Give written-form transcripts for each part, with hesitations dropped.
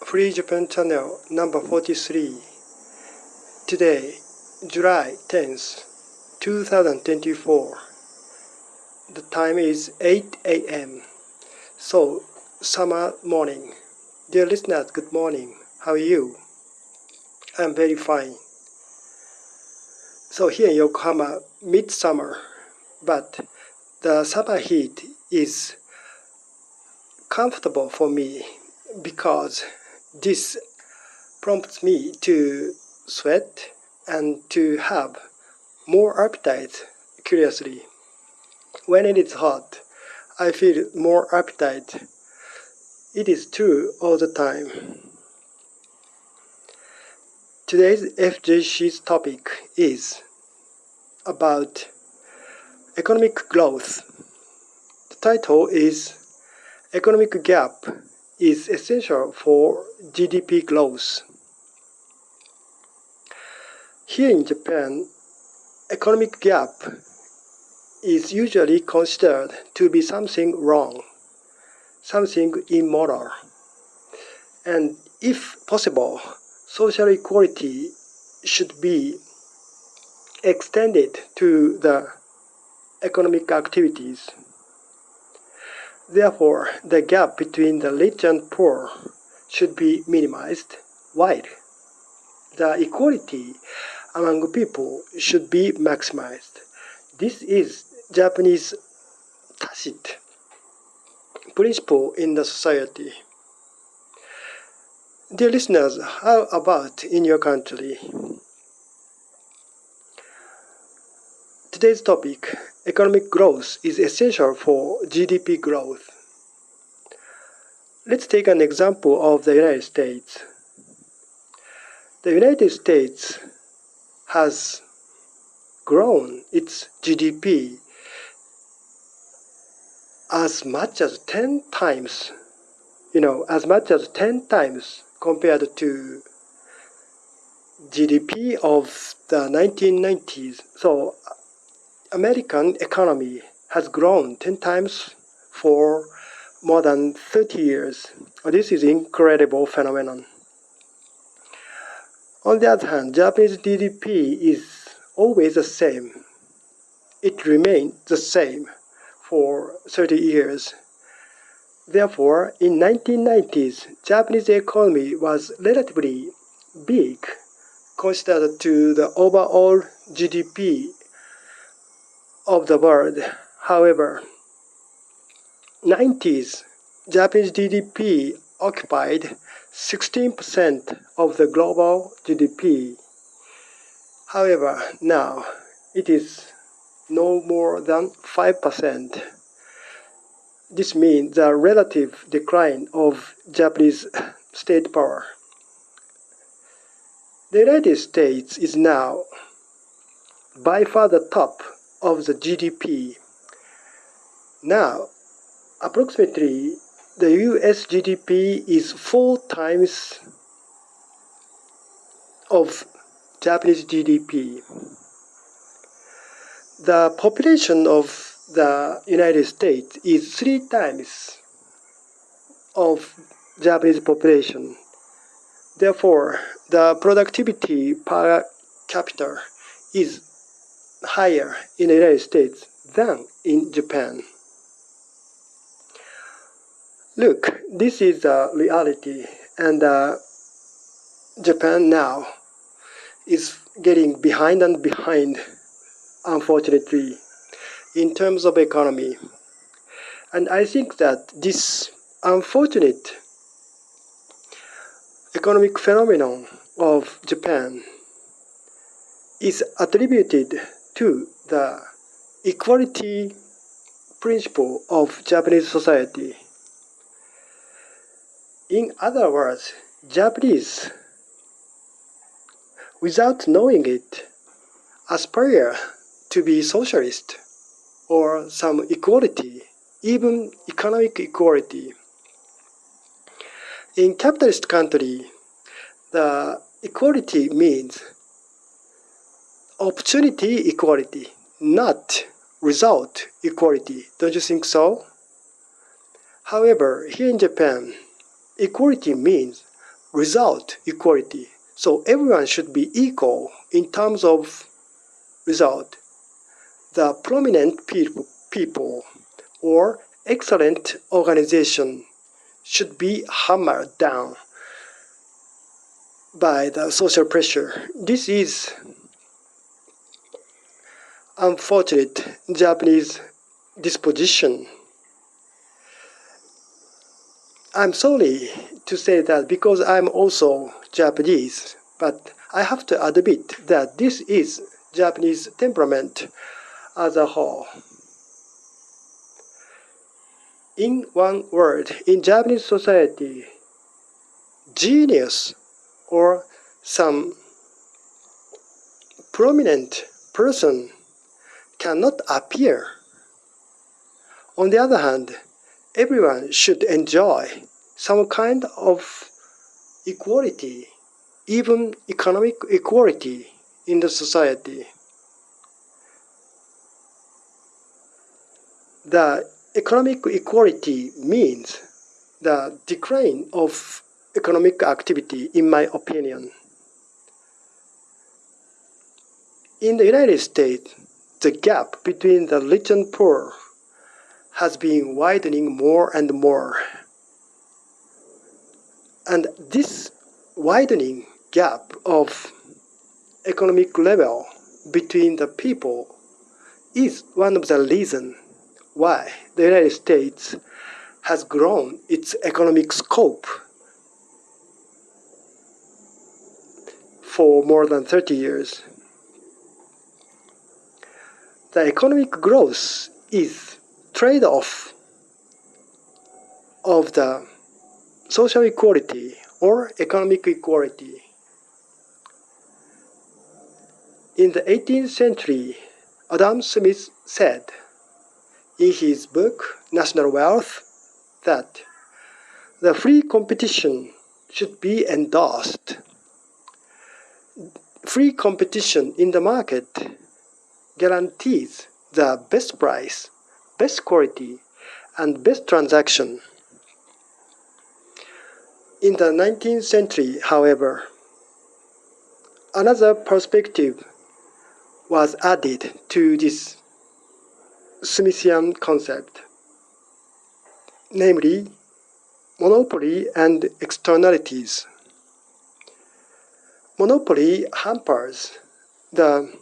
Free Japan Channel number 43. Today, July 10th, 2024. The time is 8 a.m. So, summer morning. Dear listeners, good morning. How are you? I'm very fine. So here in Yokohama, midsummer, but the summer heat is comfortable for me because this prompts me to sweat and to have more appetite, curiously. When it is hot, I feel more appetite. It is true all the time. Today's FJC's topic is about economic growth. The title is Economic Gap is Essential for GDP Growth. Here in Japan, economic gap is usually considered to be something wrong, something immoral. And if possible, social equality should be extended to the economic activities. Therefore, the gap between the rich and poor should be minimized, while the equality among people should be maximized. This is Japanese tacit principle in the society. Dear listeners, how about in your country? Today's topic, economic growth is essential for GDP growth. Let's take an example of the United States. The United States has grown its GDP as much as 10 times, compared to GDP of the 1990s. So American economy has grown 10 times for more than 30 years. This is an incredible phenomenon. On the other hand, Japanese GDP is always the same. It remained the same for 30 years. Therefore, in 1990s, Japanese economy was relatively big considered to the overall GDP of the world. However, 90s Japanese GDP occupied 16% of the global GDP. However, now it is no more than 5%. This means the relative decline of Japanese state power. The United States is now by far the top of the GDP. Now, approximately the US GDP is 4 times of Japanese GDP. The population of the United States is 3 times of Japanese population. Therefore, the productivity per capita is higher in the United States than in Japan. Look, this is the reality, and Japan now is getting behind and behind, unfortunately, in terms of economy. And I think that this unfortunate economic phenomenon of Japan is attributed to the equality principle of Japanese society. In other words, Japanese, without knowing it, aspire to be socialist or some equality, even economic equality. In capitalist country, the equality means opportunity equality, not result equality. Don't you think so? However, here in Japan, equality means result equality. So everyone should be equal in terms of result. The prominent people or excellent organization should be hammered down by the social pressure. This is unfortunate Japanese disposition. I'm sorry to say that because I'm also Japanese, but I have to admit that this is Japanese temperament as a whole. In one word, in Japanese society, genius or some prominent person cannot appear. On the other hand, everyone should enjoy some kind of equality, even economic equality in the society. The economic equality means the decline of economic activity, in my opinion. In the United States, the gap between the rich and poor has been widening more and more. And this widening gap of economic level between the people is one of the reasons why the United States has grown its economic scope for more than 30 years. The economic growth is trade-off of the social equality or economic equality. In the 18th century, Adam Smith said in his book National Wealth that the free competition should be endorsed. Free competition in the market guarantees the best price, best quality, and best transaction. In the 19th century, however, another perspective was added to this Smithian concept, namely monopoly and externalities. Monopoly hampers the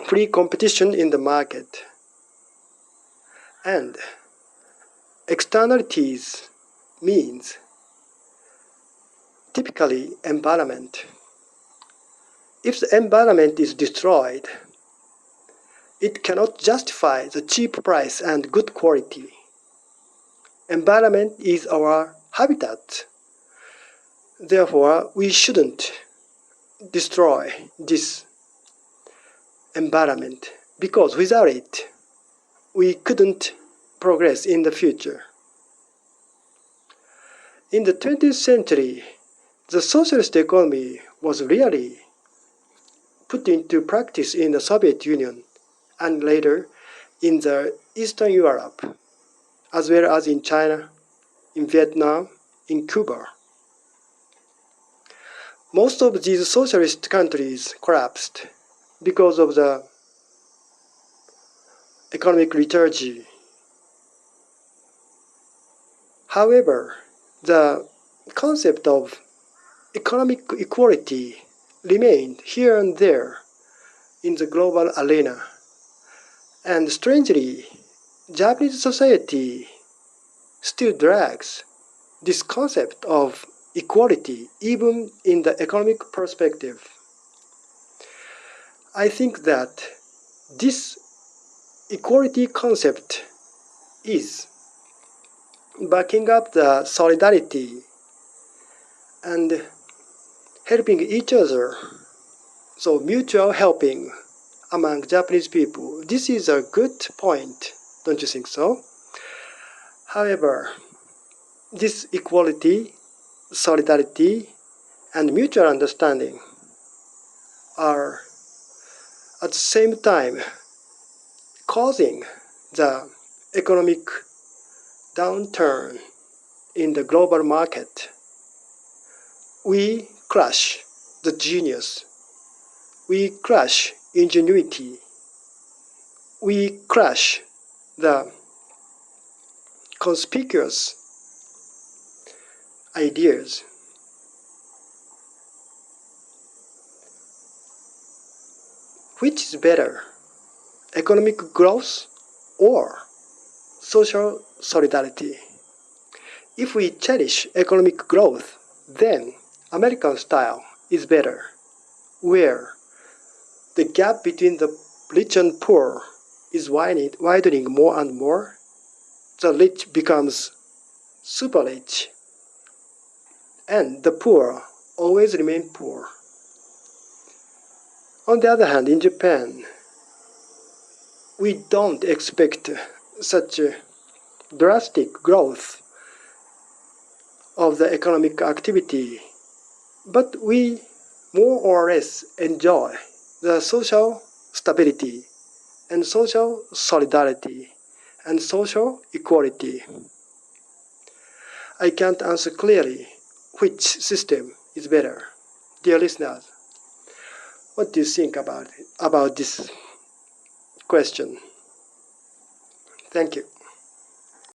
free competition in the market, and externalities means typically environment. If the environment is destroyed, it cannot justify the cheap price and good quality. Environment is our habitat. Therefore, we shouldn't destroy this environment because without it, we couldn't progress in the future. In the 20th century, the socialist economy was really put into practice in the Soviet Union and later in the Eastern Europe, as well as in China, in Vietnam, in Cuba. Most of these socialist countries collapsed because of the economic lethargy. However, the concept of economic equality remained here and there in the global arena. And strangely, Japanese society still drags this concept of equality even in the economic perspective. I think that this equality concept is backing up the solidarity and helping each other, so mutual helping among Japanese people. This is a good point, don't you think so? However, this equality, solidarity, and mutual understanding are at the same time causing the economic downturn in the global market. we crush the genius, we crush ingenuity, we crush the conspicuous ideas. Which is better, economic growth or social solidarity? If we cherish economic growth, then American style is better, where the gap between the rich and poor is widening more and more. The rich becomes super rich, and the poor always remain poor. On the other hand, in Japan, we don't expect such a drastic growth of the economic activity, but we more or less enjoy the social stability and social solidarity and social equality. I can't answer clearly which system is better. Dear listeners, what do you think about this question? Thank you.